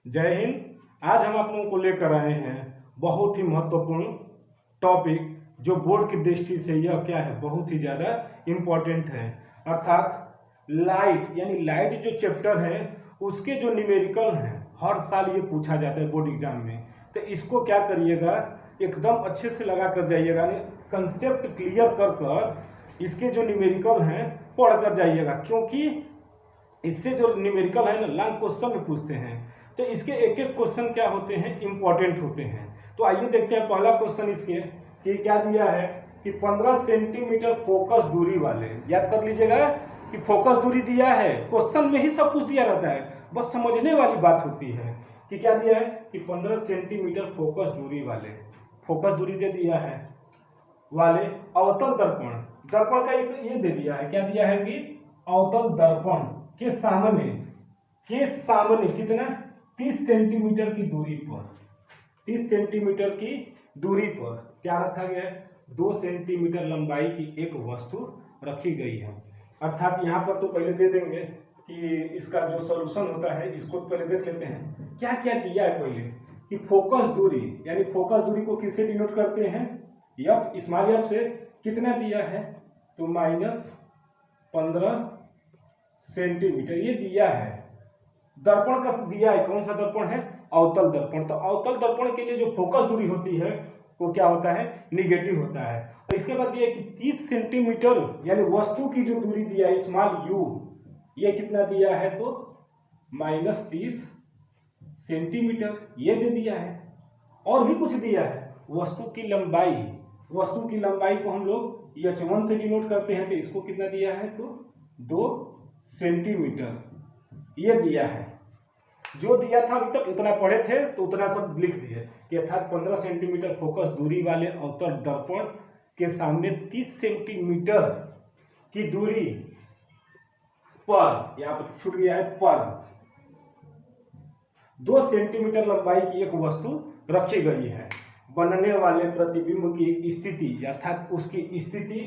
जय हिंद। आज हम आप लोगों को लेकर आए हैं बहुत ही महत्वपूर्ण टॉपिक, जो बोर्ड की दृष्टि से यह क्या है, बहुत ही ज़्यादा इम्पोर्टेंट है। अर्थात लाइट, यानी लाइट जो चैप्टर है उसके जो न्यूमेरिकल हैं, हर साल ये पूछा जाता है बोर्ड एग्जाम में। तो इसको क्या करिएगा, एकदम अच्छे से लगा कर जाइएगा, कंसेप्ट क्लियर कर कर इसके जो न्यूमेरिकल हैं पढ़ कर जाइएगा, क्योंकि इससे जो न्यूमेरिकल है ना, लॉन्ग क्वेश्चन में पूछते हैं। तो इसके एक एक क्वेश्चन क्या होते हैं, इंपॉर्टेंट होते हैं। तो आइए देखते हैं पहला क्वेश्चन इसके कि क्या दिया है कि 15 सेंटीमीटर फोकस दूरी वाले, याद कर लीजिएगा कि फोकस दूरी दिया है, क्वेश्चन में ही सब कुछ दिया रहता है, बस समझने वाली बात होती है कि क्या दिया है कि 15 सेंटीमीटर फोकस दूरी वाले, फोकस दूरी दे दिया है वाले अवतल दर्पण, दर्पण का एक ये दे दिया है, क्या दिया है कि अवतल दर्पण के सामने कितना 30 सेंटीमीटर की दूरी पर, 30 सेंटीमीटर की दूरी पर क्या रखा गया है, 2 सेंटीमीटर लंबाई की एक वस्तु रखी गई है। अर्थात यहाँ पर तो पहले दे देंगे कि इसका जो सॉल्यूशन होता है, इसको पहले देख लेते हैं क्या क्या दिया है। पहले कि फोकस दूरी, यानी फोकस दूरी को किससे डिनोट करते हैं, एफ, स्मॉल एफ से। कितना दिया है तो -15 सेंटीमीटर ये दिया है। दर्पण का दिया है, कौन सा दर्पण है, अवतल दर्पण। तो अवतल दर्पण के लिए जो फोकस दूरी होती है वो क्या होता है, निगेटिव होता है। और इसके बाद दिया कि 30 सेंटीमीटर, यानी वस्तु की जो दूरी दिया है स्मॉल यू, ये कितना दिया है तो -30 सेंटीमीटर ये दे दिया है। और भी कुछ दिया है, वस्तु की लंबाई, वस्तु की लंबाई को हम लोग h1 से डिनोट करते हैं, तो इसको कितना दिया है तो 2 सेंटीमीटर ये दिया है। जो दिया था अभी तक इतना पढ़े थे तो उतना सब लिख दिए कि अर्थात 15 सेंटीमीटर फोकस दूरी वाले अवतल दर्पण के सामने 30 सेंटीमीटर की दूरी पर, यहां पर छूट गया है पर, 2 सेंटीमीटर लंबाई की एक वस्तु रखी गई है। बनने वाले प्रतिबिंब की स्थिति, अर्थात उसकी स्थिति,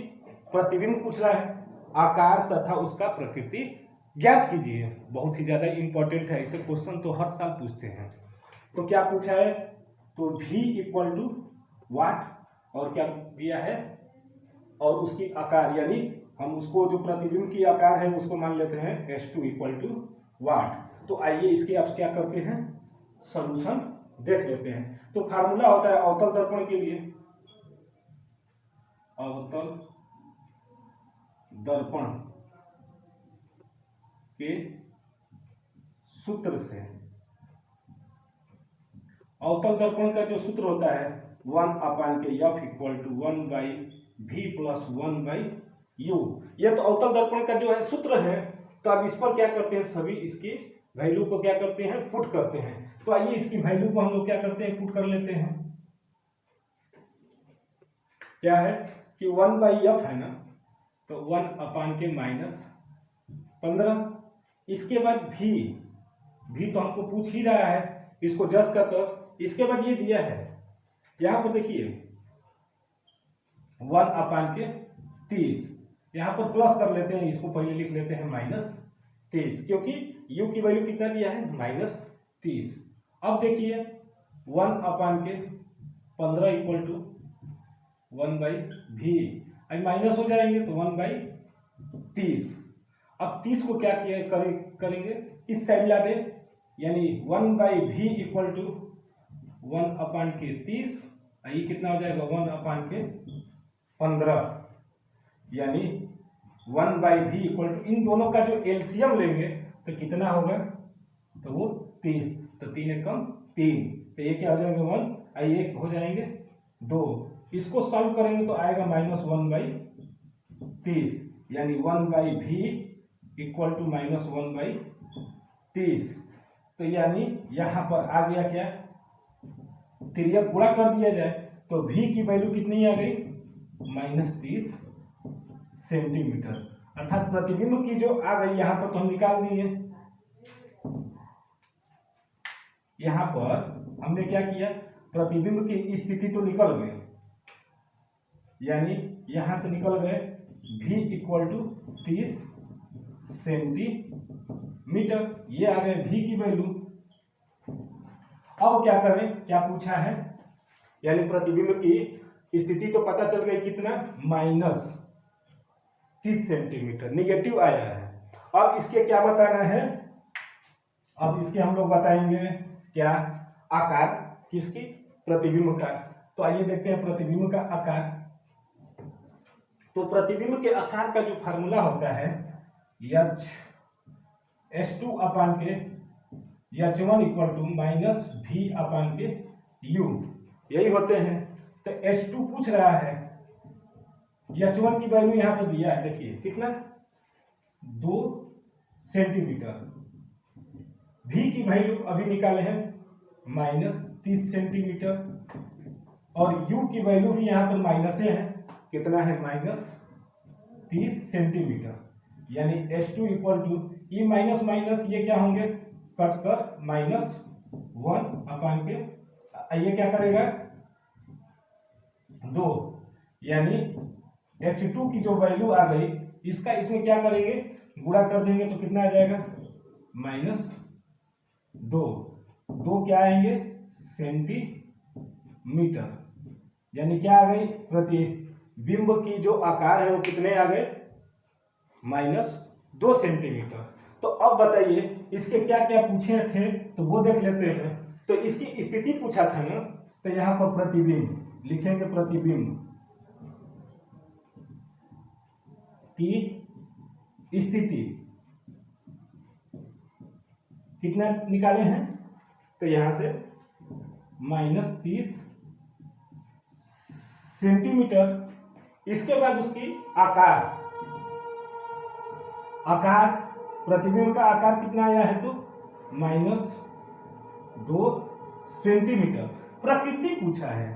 प्रतिबिंब पूछ रहा है, आकार तथा उसका प्रकृति ज्ञात कीजिए। बहुत ही ज्यादा इंपॉर्टेंट है, ऐसे क्वेश्चन तो हर साल पूछते हैं। तो क्या पूछा है तो v इक्वल टू वाट, और क्या दिया है, और उसकी आकार, यानी हम उसको जो प्रतिबिंब की आकार है उसको मान लेते हैं S2 इक्वल टू वाट। तो आइए इसके आप क्या करते हैं, सॉल्यूशन देख लेते हैं। तो फार्मूला होता है अवतल दर्पण के लिए, अवतल दर्पण के सूत्र से, अवतल दर्पण का जो सूत्र होता है 1/f equal to 1/v plus 1/u। यह तो अवतल दर्पण का जो है सूत्र है। तो अब इस पर क्या करते हैं, सभी इसकी वैल्यू को क्या करते हैं, पुट करते हैं। तो आइए इसकी वैल्यू को हम लोग क्या करते हैं, पुट कर लेते हैं। क्या है कि 1/f है ना, तो 1/-15। इसके बाद भी तो हमको पूछ ही रहा है, इसको जस का तस। इसके बाद ये दिया है, यहां पर देखिए 1/30, यहां पर प्लस कर लेते हैं, इसको पहले लिख लेते हैं -30, क्योंकि u की वैल्यू कितना दिया है -30। अब देखिए 1/15 इक्वल टू 1/v, अब माइनस हो जाएंगे तो 1/30। अब 30 को क्या करेंगे, इस साइड ला दे, यानी 1/v इक्वल टू 1/30, ये कितना हो जाएगा 1/15, यानी 1/v इक्वल टू, इन दोनों का जो एलसीएम लेंगे तो कितना होगा तो वो 30, तो 3 एकम 3, तो ये क्या हो जाएगा 1, ये हो जाएंगे 2। इसको सॉल्व करेंगे तो आएगा -1/30, यानी 1/v इक्वल टू -1/30। तो यानी यहां पर आ गया क्या, तिर्यक गुणा कर दिया जाए तो v की वैल्यू कितनी आ गई -30 सेंटीमीटर। अर्थात प्रतिबिंब की जो आ गई, यहां पर तो हम निकाल दिए, यहां पर हमने क्या किया, प्रतिबिंब की स्थिति तो निकल गई, यानी यहां से निकल गए v इक्वल टू 30 सेंटीमीटर, ये आ गए v की वैल्यू। अब क्या करें, क्या पूछा है, यानी प्रतिबिंब की स्थिति तो पता चल गई, कितना, -30 सेंटीमीटर निगेटिव आया है। अब इसके क्या बताना है, अब इसके हम लोग बताएंगे क्या, आकार, किसकी, प्रतिबिंब का। तो आइए देखते हैं प्रतिबिंब का आकार। तो प्रतिबिंब के आकार का जो फार्मूला होता है H2 अपान के H1 इक्वल टू -V अपान के U, यही होते हैं। तो H2 पूछ रहा है, H1 की वैल्यू यहां पर दिया है, देखिए कितना, 2 सेंटीमीटर। V की वैल्यू अभी निकाले हैं -30 सेंटीमीटर, और U की वैल्यू भी यहाँ पर माइनस है, कितना है, -30 सेंटीमीटर। यानी H2 इक्वल टू, ये माइनस माइनस ये क्या होंगे, कट कर -1 अपान के, ये क्या करेगा, 2, यानी H2 की जो वैल्यू आ गई, इसका इसमें क्या करेंगे, गुणा कर देंगे तो कितना आ जाएगा, -2 क्या आएंगे, सेंटीमीटर। यानी क्या आ गई, प्रतिबिंब की जो आकार है वो कितने आ गए, -2 सेंटीमीटर। तो अब बताइए इसके क्या क्या पूछे थे, तो वो देख लेते हैं। तो इसकी स्थिति पूछा था ना, तो यहां पर प्रतिबिंब लिखेंगे, प्रतिबिंब की स्थिति कितना निकाले हैं, तो यहां से -30 सेंटीमीटर। इसके बाद उसकी आकार, आकार प्रतिबिंब का आकार कितना आया है, तो -2 सेंटीमीटर। प्रकृति पूछा है,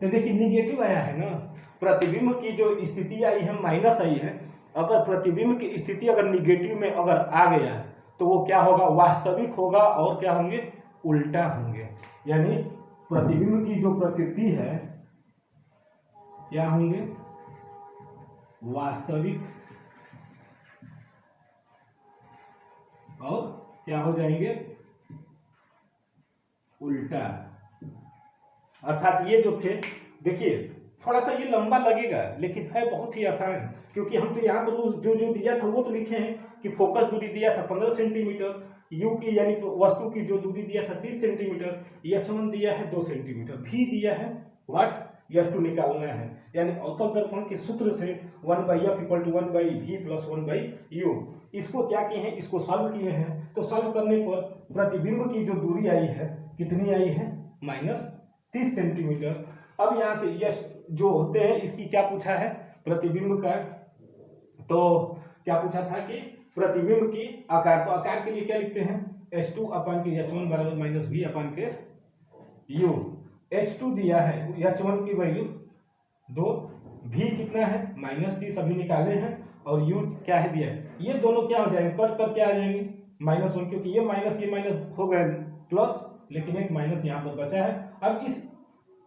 तो देखिए निगेटिव आया है ना, प्रतिबिंब की जो स्थिति आई है माइनस आई है। अगर प्रतिबिंब की स्थिति अगर निगेटिव में अगर आ गया तो वो क्या होगा, वास्तविक होगा, और क्या होंगे, उल्टा होंगे। यानी प्रतिबिंब की जो प्रकृति है क्या होंगे, वास्तविक, और क्या हो जाएंगे, उल्टा। अर्थात ये जो थे, देखिए थोड़ा सा ये लंबा लगेगा लेकिन है बहुत ही आसान, क्योंकि हम तो यहाँ पर जो जो दिया था वो तो लिखे हैं कि फोकस दूरी दिया था 15 सेंटीमीटर, यू की यानी वस्तु की जो दूरी दिया था 30 सेंटीमीटर, H1 दिया है 2 सेंटीमीटर, भी दिया है व्हाट, H2 निकालना है। यानी अवतल दर्पण के सूत्र से 1/f equal to 1/v plus 1/u, इसको क्या किए हैं, इसको सॉल्व किए हैं। तो सॉल्व करने पर प्रतिबिंब की जो दूरी आई है कितनी आई है, -30 सेंटीमीटर। अब यहाँ से यश जो होते हैं, इसकी क्या पूछा है, प्रतिबिंब का, तो क्या पूछा था कि प्रतिबिंब की आकार, तो आकार के लिए क्या लिखते हैं, H2 अपान के H1 बराबर -V अपान के U। H2 दिया है, H1 की वैल्यू 2, V कितना है, -30 अभी निकाले हैं, और U क्या है दिया है। ये दोनों क्या हो जाएंगे, कट कर क्या आ जाएंगे, -1, क्योंकि ये माइनस हो गए प्लस, लेकिन एक माइनस यहाँ पर बचा है। अब इस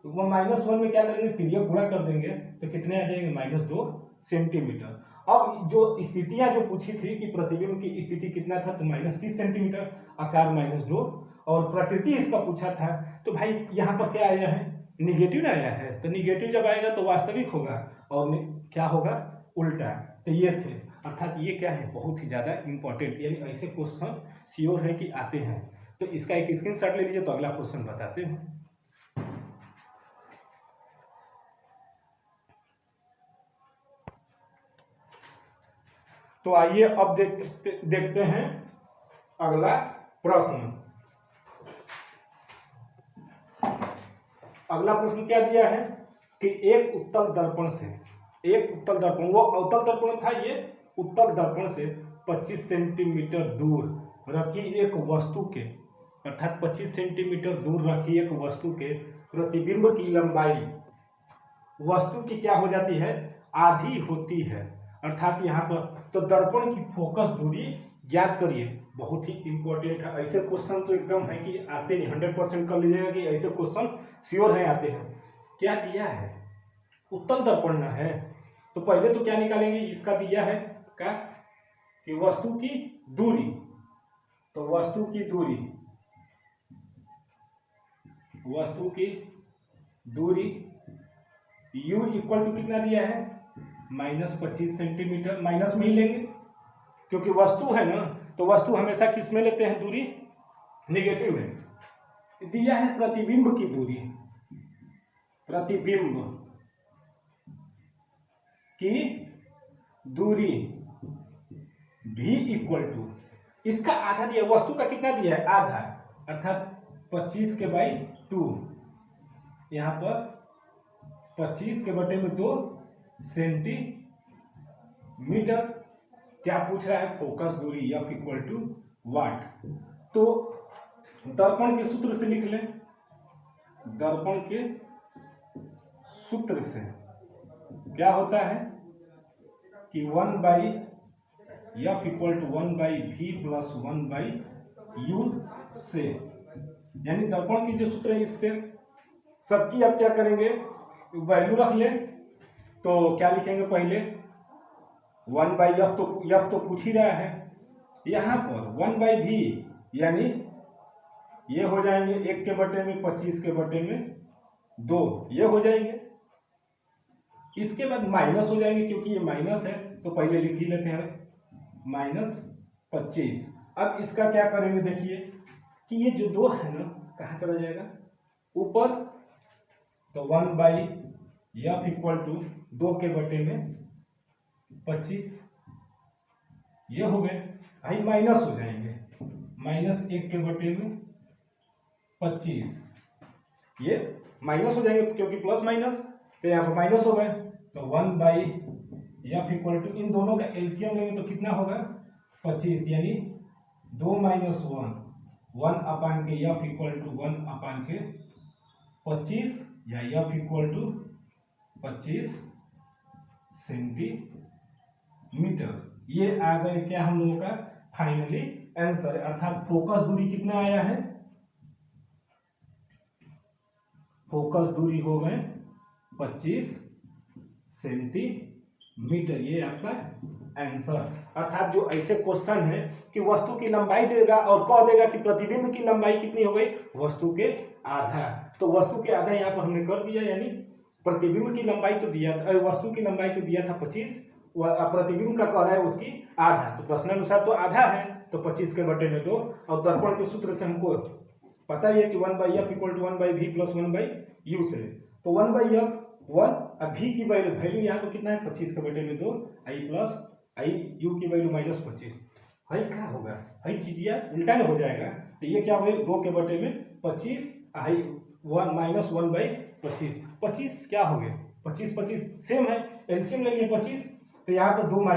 वो -1 में क्या करेंगे, तिर्यक गुणा कर देंगे तो कितने आ जाएंगे, -2 सेंटीमीटर। अब जो स्थितियां जो पूछी थी कि प्रतिबिंब की स्थिति कितना था, तो -30 सेंटीमीटर, आकार -2, और प्रकृति इसका पूछा था। तो भाई यहाँ पर क्या आया है, निगेटिव आया है, तो निगेटिव जब आएगा तो वास्तविक होगा, और क्या होगा, उल्टा। तो ये थे, अर्थात ये क्या है, बहुत ही ज्यादा इंपॉर्टेंट, यानी ऐसे क्वेश्चन श्योर है कि आते हैं। तो इसका एक स्क्रीनशॉट ले लीजिए, तो अगला क्वेश्चन बताते हैं। तो आइए अब देखते हैं अगला प्रश्न। अगला प्रश्न क्या दिया है कि एक उत्तल दर्पण से, एक उत्तल दर्पण, वो अवतल दर्पण था, ये उत्तल दर्पण से 25 सेंटीमीटर दूर रखी एक वस्तु के, अर्थात 25 सेंटीमीटर दूर रखी एक वस्तु के प्रतिबिंब की लंबाई वस्तु की क्या हो जाती है, आधी होती है। अर्थात यहाँ पर तो दर्पण की फोकस दूरी ज्ञात करिए, बहुत ही इंपॉर्टेंट है। ऐसे क्वेश्चन तो एकदम है कि आते हैं, 100% कर लीजिएगा कि ऐसे क्वेश्चन श्योर है आते हैं। क्या दिया है, उत्तल दर्पण ना है, तो पहले तो क्या निकालेंगे, इसका दिया है क्या कि वस्तु की दूरी, तो वस्तु की दूरी वस्तु की दूरी u इक्वल टू कितना दिया है -25 सेंटीमीटर, माइनस में ही लेंगे क्योंकि वस्तु है ना, तो वस्तु हमेशा किस में लेते हैं दूरी, नेगेटिव में। दिया है प्रतिबिंब की दूरी, प्रतिबिंब की दूरी v इक्वल टू, इसका आधा दिया, वस्तु का कितना दिया है आधा, अर्थात 25 के बाई 2, यहां पर 25 के बटे में 2 सेंटीमीटर। क्या पूछ रहा है, फोकस दूरी F इक्वल टू वाट। तो दर्पण के सूत्र से लिख लें, दर्पण के सूत्र से क्या होता है कि 1/F equal to 1/V plus 1/U से, यानी दर्पण की जो सूत्र है इससे सबकी आप क्या करेंगे वैल्यू रख ले। तो क्या लिखेंगे पहले 1/F, तो F तो पूछ ही रहा है, यहां पर 1/V यानी ये हो जाएंगे 1 के बटे में 25 के बटे में 2, ये हो जाएंगे। इसके बाद माइनस हो जाएंगे क्योंकि ये माइनस है, तो पहले लिख ही लेते हैं -25। अब इसका क्या करेंगे, देखिए कि ये जो 2 है ना कहाँ चला जाएगा ऊपर, तो 1/F इक्वल टू 2 के बटे में 25, ये हो गए, भाई माइनस हो जाएंगे, -1 के बटे में 25, ये माइनस हो जाएंगे क्योंकि प्लस माइनस, तो यहाँ पर माइनस हो गए। तो 1/F इक्वल टू, इन दोनों का एलसीएम लेंगे तो कितना होगा 25, यानी 2 - 1 1 के F इक्वल टू 1 के 25, या F इक्वल टू 25 सेंटीमीटर। ये आ गए क्या हम लोगों का फाइनली आंसर, अर्थात फोकस दूरी कितना आया है, फोकस दूरी हो गए 25 सेंटीमीटर, ये आपका आंसर। अर्थात जो ऐसे क्वेश्चन है कि वस्तु की लंबाई देगा और कह देगा कि प्रतिबिंब की लंबाई कितनी हो गई, वस्तु के आधा, तो वस्तु के आधा यहाँ पर हमने कर दिया, यानी प्रतिबिंब की लंबाई तो दिया था, वस्तु की लंबाई तो दिया था 25, प्रतिबिंब का कह रहा है उसकी आधा, तो प्रश्नानुसार तो आधा है, तो 25 के बटे में 2, और दर्पण के सूत्र से हमको पता ही है कि 1/F equal to 1/V plus 1/U से, तो 1/F 1, अब V की वैल्यू यहाँ पर कितना है 25 के बटे में 2, I प्लस IU की वैल्यू -25, भाई क्या होगा, भाई चीजिया उल्टा नहीं हो जाएगा, तो ये क्या हुए 2 के बटे में 25, I 1 - 1/25, 25 क्या हो गए 25 25 सेम है, एलसीएम लेंगे 25, तो यहाँ पर 2 -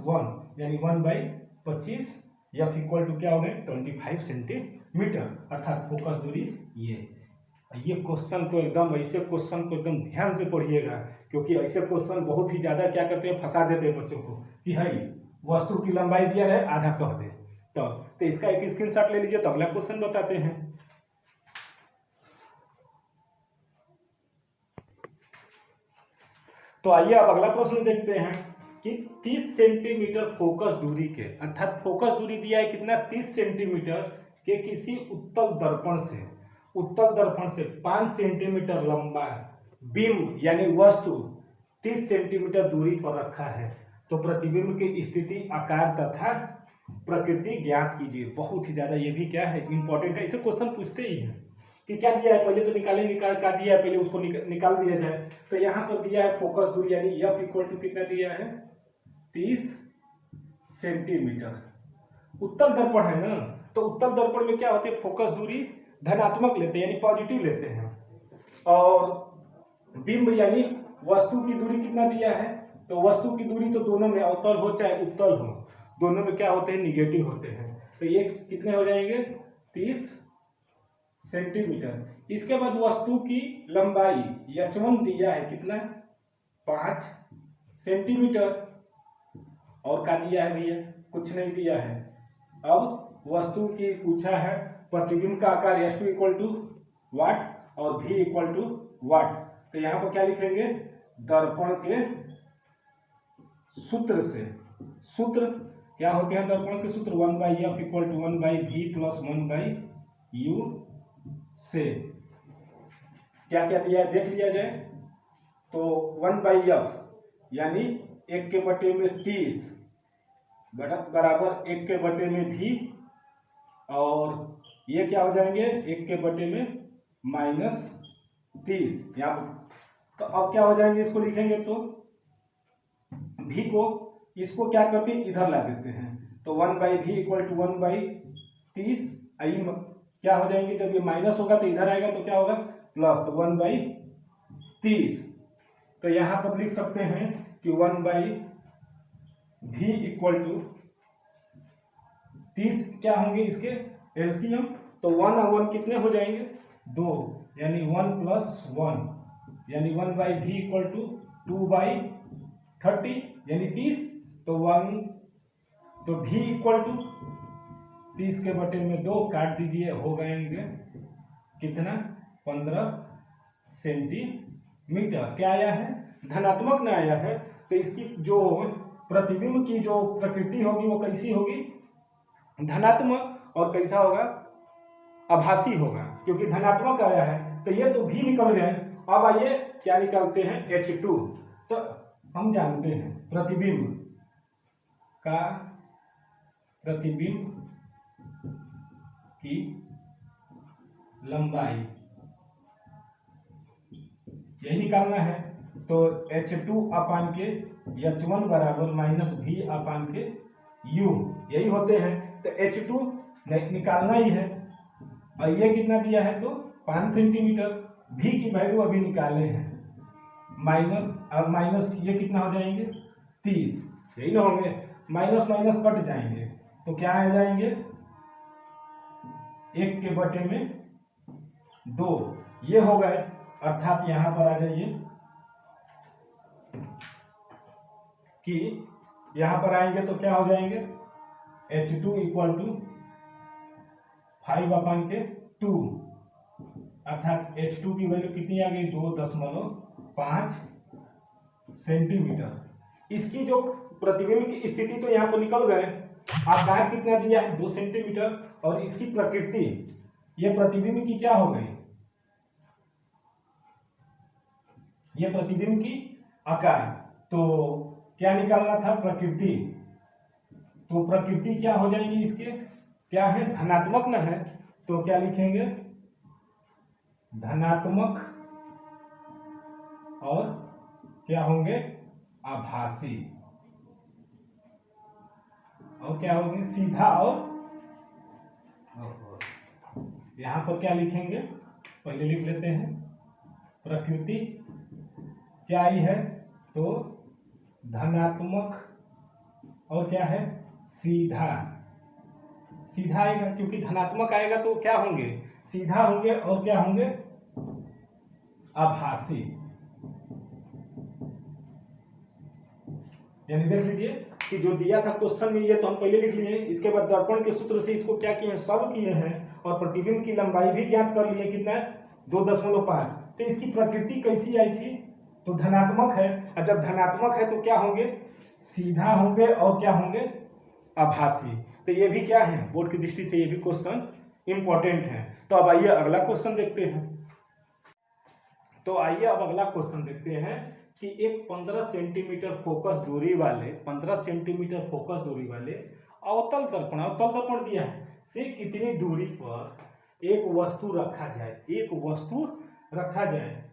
1 यानी 1/25, F इक्वल टू क्या हो गए 25 सेंटीमीटर, अर्थात फोकस दूरी ये क्वेश्चन को एकदम, ऐसे क्वेश्चन को एकदम ध्यान से पढ़िएगा, क्योंकि ऐसे क्वेश्चन बहुत ही ज्यादा क्या करते हैं, फंसा देते हैं बच्चों को कि है वस्तु की लंबाई दिया है आधा कह दे, तो इसका एक स्क्रीनशॉट ले लीजिए, तो अगला क्वेश्चन बताते हैं। तो आइए अब अगला प्रश्न देखते हैं कि 30 सेंटीमीटर फोकस दूरी के, अर्थात फोकस दूरी दिया है कितना 30 सेंटीमीटर के किसी उत्तल दर्पण से 5 सेंटीमीटर लंबा बिंब यानी वस्तु 30 सेंटीमीटर दूरी पर रखा है, तो प्रतिबिंब की स्थिति, आकार तथा प्रकृति ज्ञात कीजिए। बहुत ही ज्यादा ये भी क्या है इंपॉर्टेंट है, इसे क्वेश्चन पूछते ही है कि क्या दिया है, पहले तो निकालेंगे क्या दिया है, पहले उसको निकाल दिया जाए। तो यहाँ पर दिया है फोकस दूरी यानी F इक्वल टू कितना दिया है 30 सेंटीमीटर, उत्तल दर्पण है ना, तो उत्तल दर्पण में क्या होते हैं फोकस दूरी धनात्मक लेते हैं यानी पॉजिटिव लेते हैं, और बिंब यानी वस्तु की दूरी कितना दिया है, तो वस्तु की दूरी तो दोनों में अवतल हो चाहे उत्तल हो, दोनों में क्या होते हैं निगेटिव होते हैं, तो ये कितने हो जाएंगे 30 सेंटीमीटर। इसके बाद वस्तु की लंबाई H1 दिया है कितना 5 सेंटीमीटर, और क्या दिया है भैया कुछ नहीं दिया है। अब वस्तु की पूछा है प्रतिबिंब का आकार S2 इक्वल टू वाट और V इक्वल टू वाट, तो यहाँ पर क्या लिखेंगे दर्पण के सूत्र से, सूत्र क्या होते हैं दर्पण के सूत्र 1/F equal to 1/V plus 1/U से, क्या क्या दिया है देख लिया जाए। तो 1/f यानी 1/30 बराबर 1/v, और ये क्या हो जाएंगे 1/-30 यहाँ। तो अब क्या हो जाएंगे, इसको लिखेंगे तो v को इसको क्या करते हैं इधर ला देते हैं, तो 1/v = 1/30। क्या हो जाएंगे, जब ये माइनस होगा तो इधर आएगा तो क्या होगा प्लस, तो 1/30। तो यहां पर लिख सकते हैं कि 1/v = 30 क्या होंगे इसके एलसीएम, तो 1 और 1 कितने हो जाएंगे 2, यानी 1 + 1, यानी 1/v = 2/30 यानी 30। तो 1 तो v = 30 के बटे में 2 काट दीजिए, हो गएंगे कितना 15 सेंटीमीटर। क्या आया है धनात्मक ना आया है, तो इसकी जो प्रतिबिंब की जो प्रकृति होगी वो कैसी होगी धनात्मक, और कैसा होगा आभासी होगा, क्योंकि धनात्मक आया है। तो ये तो भी निकल गए। अब आइए क्या निकालते हैं H2। तो हम जानते हैं प्रतिबिंब की लंबाई यही निकालना है। तो H2/H1 बराबर -V/U यही होते हैं। तो H2 निकालना ही है, और ये कितना दिया है तो 5 सेंटीमीटर। V की वैल्यू अभी निकाले हैं, माइनस ये कितना हो जाएंगे 30, यही ना होंगे, माइनस माइनस कट जाएंगे तो क्या आ जाएंगे 1/2 ये हो गए। अर्थात यहां पर आ जाइए कि यहां पर आएंगे तो क्या हो जाएंगे H2 = 5/2, अर्थात H2 की वैल्यू कितनी आ गई 2.5 सेंटीमीटर। इसकी जो प्रतिबिंब की स्थिति तो यहाँ पर निकल गए। आकार कितना दिया है 2 सेंटीमीटर, और इसकी प्रकृति ये प्रतिबिंब की क्या हो गई, ये प्रतिबिंब की आकार। तो क्या निकालना था प्रकृति, तो प्रकृति क्या हो जाएगी इसके, क्या है धनात्मक ना है, तो क्या लिखेंगे धनात्मक, और क्या होंगे आभासी, और क्या होंगे सीधा। और यहां पर क्या लिखेंगे पहले लिख लेते हैं, प्रकृति क्या आई है तो धनात्मक, और क्या है सीधा, सीधा आएगा, क्योंकि धनात्मक आएगा तो क्या होंगे सीधा होंगे, और क्या होंगे आभासी। यानी देख लीजिए कि जो दिया था क्वेश्चन में ये तो हम पहले लिख लिए, इसके बाद दर्पण के सूत्र से इसको क्या किए हैं सॉल्व किए हैं, और प्रतिबिंब की लंबाई भी ज्ञात कर लिए कितना 2.5। तो इसकी प्रकृति कैसी आई थी तो धनात्मक है, और जब धनात्मक है तो क्या होंगे सीधा होंगे, और क्या होंगे आभासी। तो ये भी क्या है बोर्ड की दृष्टि से ये भी क्वेश्चन इंपॉर्टेंट है। तो अब आइए अगला क्वेश्चन देखते हैं। तो आइए अब अगला क्वेश्चन देखते हैं कि एक 15 सेंटीमीटर फोकस दूरी वाले अवतल दर्पण दिया है से कितनी दूरी पर एक वस्तु रखा जाए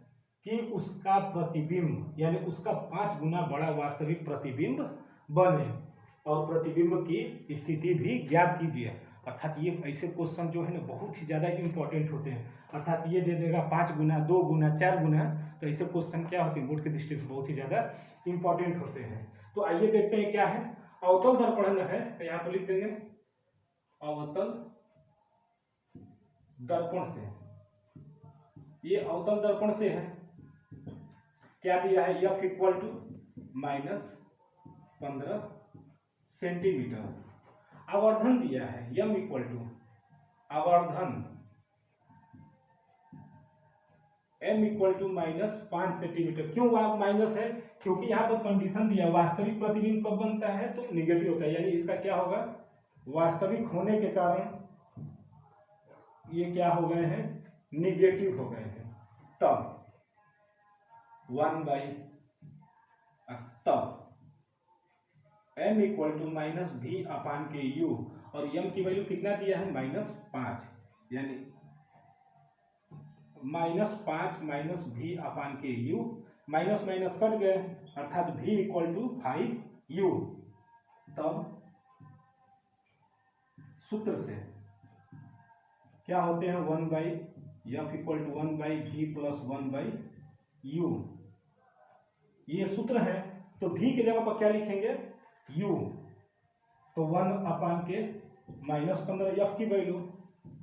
कि उसका प्रतिबिंब यानी उसका 5 गुना बड़ा वास्तविक प्रतिबिंब बने, और प्रतिबिंब की स्थिति भी ज्ञात कीजिए। अर्थात ये ऐसे क्वेश्चन जो है ना बहुत ही ज़्यादा इंपॉर्टेंट होते हैं। अर्थात ये दे देगा 5 गुना 2 गुना 4 गुना, तो ऐसे क्वेश्चन क्या होते हैं बोर्ड की दृष्टि से बहुत ही ज़्यादा इंपॉर्टेंट होते हैं। तो आइए देखते हैं क्या है, अवतल दर्पण है तो यहाँ पर लिख देंगे अवतल दर्पण से, ये अवतल दर्पण से है। क्या दिया है F = -15 सेंटीमीटर। आवर्धन दिया है M = आवर्धन M = -5 सेंटीमीटर। क्यों माइनस है, क्योंकि यहाँ पर कंडीशन दिया वास्तविक प्रतिबिंब कब बनता है तो निगेटिव होता है, यानी इसका क्या होगा वास्तविक होने के कारण ये क्या हो गए हैं निगेटिव हो गए हैं। तब 1 बाई तब m इक्वल टू माइनस भी अपान के यू, और m की वैल्यू कितना दिया है -5, यानी -5 माइनस भी अपान के यू, माइनस माइनस कट गए अर्थात v इक्वल टू 5u। तब सूत्र से क्या होते हैं 1 by F equal to 1 by V plus 1 by U, ये सूत्र है। तो v के जगह पर क्या लिखेंगे u, तो 1 अपान के -15 एफ की वैल्यू,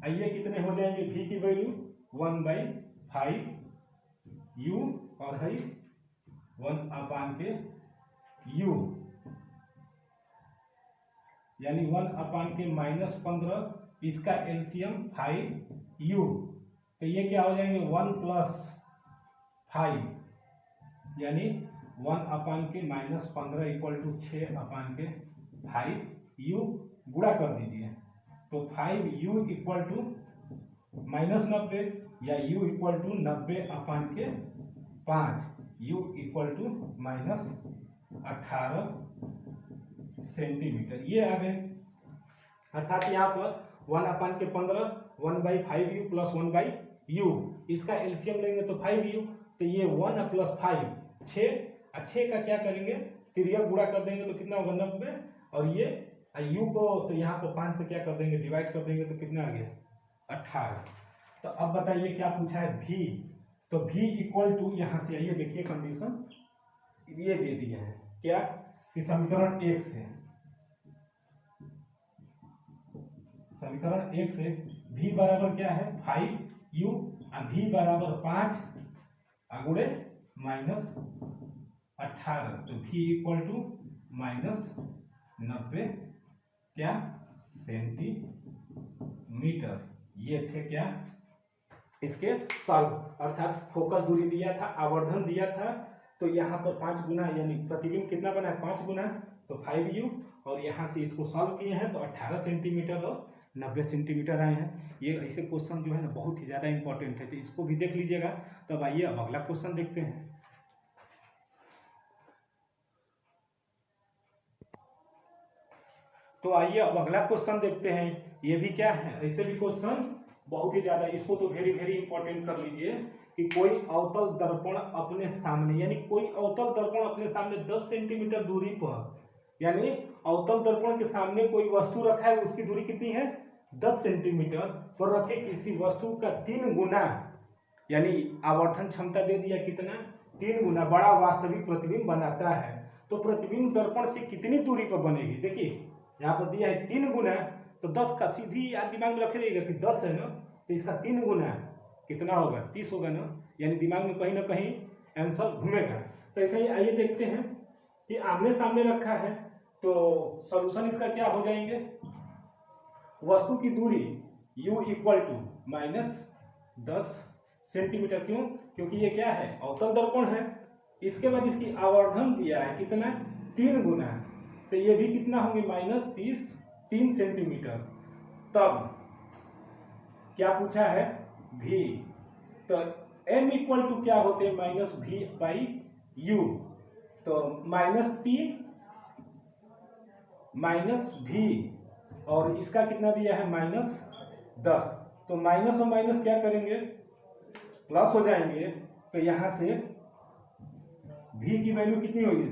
आइए कितने हो जाएंगे v की वैल्यू 1 बाई 5 u और है 1 अपान के u, यानी 1 अपान के -15, इसका एलसीएम 5u, तो ये क्या हो जाएंगे 1 प्लस 5, यानी 1 अपान के -15 इक्वल टू 6 अपान के 5u, गुणा कर दीजिए तो 5u इक्वल टू -90 या u इक्वल टू 90 अपान के 5, u इक्वल टू -18 सेंटीमीटर, ये आ गए। अर्थात यहाँ पर 1 अपान के 15 1 by 5u plus 1 by u, इसका एलसीएम लेंगे तो 5u, तो ये 1 प्लस 5 6 का क्या करेंगे तिर्यक गुणा कर देंगे तो कितना होगा 90, और ये u को तो यहाँ पर 5 से क्या कर देंगे डिवाइड कर देंगे तो कितना आ गया 18। तो अब बताइए क्या पूछा है v, तो v इक्वल टू यहाँ से आइए देखिए कंडीशन ये दे दिए हैं क्या कि समीकरण 1 से v बराबर क्या है 5u, v बराबर 5 गुणे -18, तो v इक्वल टू -90 क्या सेंटीमीटर, ये थे क्या इसके सॉल्व। अर्थात फोकस दूरी दिया था, आवर्धन दिया था, तो यहाँ पर 5 गुना यानी प्रतिबिंब कितना बना है 5 गुना, तो 5u, और यहाँ से इसको सॉल्व किए हैं तो 18 सेंटीमीटर और 90 सेंटीमीटर आए हैं। ये ऐसे क्वेश्चन जो है ना बहुत ही ज़्यादा इंपॉर्टेंट है, तो इसको भी देख लीजिएगा। तो अब आइए अब अगला क्वेश्चन देखते हैं। तो आइए अब अगला क्वेश्चन देखते हैं। ये भी क्या है, ऐसे भी क्वेश्चन बहुत ही ज्यादा, इसको तो वेरी वेरी इंपॉर्टेंट कर लीजिए कि कोई अवतल दर्पण अपने सामने, यानी कोई अवतल दर्पण अपने सामने 10 सेंटीमीटर दूरी पर, यानी अवतल दर्पण के सामने कोई वस्तु रखा है, उसकी दूरी कितनी है 10 सेंटीमीटर पर रखे किसी वस्तु का 3 गुना, यानी आवर्धन क्षमता दे दिया कितना 3 गुना बड़ा वास्तविक प्रतिबिंब बनाता है, तो प्रतिबिंब दर्पण से कितनी दूरी पर बनेगी। देखिए यहाँ पर दिया है 3 गुना, तो 10 का सीधी याद दिमाग में रख लीजिएगा कि 10 है ना, तो इसका 3 गुना कितना होगा 30 होगा ना, यानी दिमाग में कहीं ना कहीं आंसर घूमेगा। तो ऐसे ही आइए देखते हैं कि आमने सामने रखा है, तो सॉल्यूशन इसका क्या हो जाएंगे, वस्तु की दूरी u इक्वल टू -10 सेंटीमीटर, क्यों, क्योंकि ये क्या है अवतल दर्पण है। इसके बाद इसकी आवर्धन दिया है कितना 3 गुना, तो ये भी कितना होंगे -3 सेंटीमीटर। तब क्या पूछा है v, तो m इक्वल टू क्या होते हैं -v बाई u, तो -3 -v और इसका कितना दिया है -10, तो माइनस और माइनस क्या करेंगे प्लस हो जाएंगे, तो यहां से v की वैल्यू कितनी होगी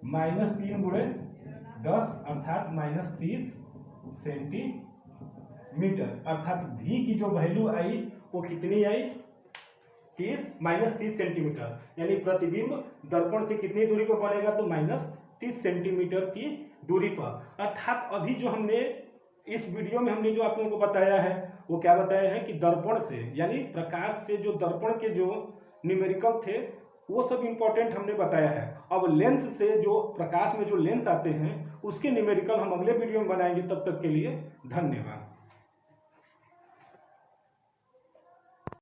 -3 गुणे 10 अर्थात -30 सेंटीमीटर। अर्थात v की जो वैल्यू आई वो कितनी आई -30 सेंटीमीटर, यानी प्रतिबिंब दर्पण से कितनी दूरी पर बनेगा तो -30 सेंटीमीटर की दूरी पर। अर्थात अभी जो हमने इस वीडियो में हमने जो आप लोगों को बताया है वो क्या बताया है कि दर्पण से यानी प्रकाश से जो दर्पण के जो न्यूमेरिकल थे वो सब इंपॉर्टेंट हमने बताया है। अब लेंस से जो प्रकाश में जो लेंस आते हैं उसके न्यूमेरिकल हम अगले वीडियो में बनाएंगे। तब तक के लिए धन्यवाद।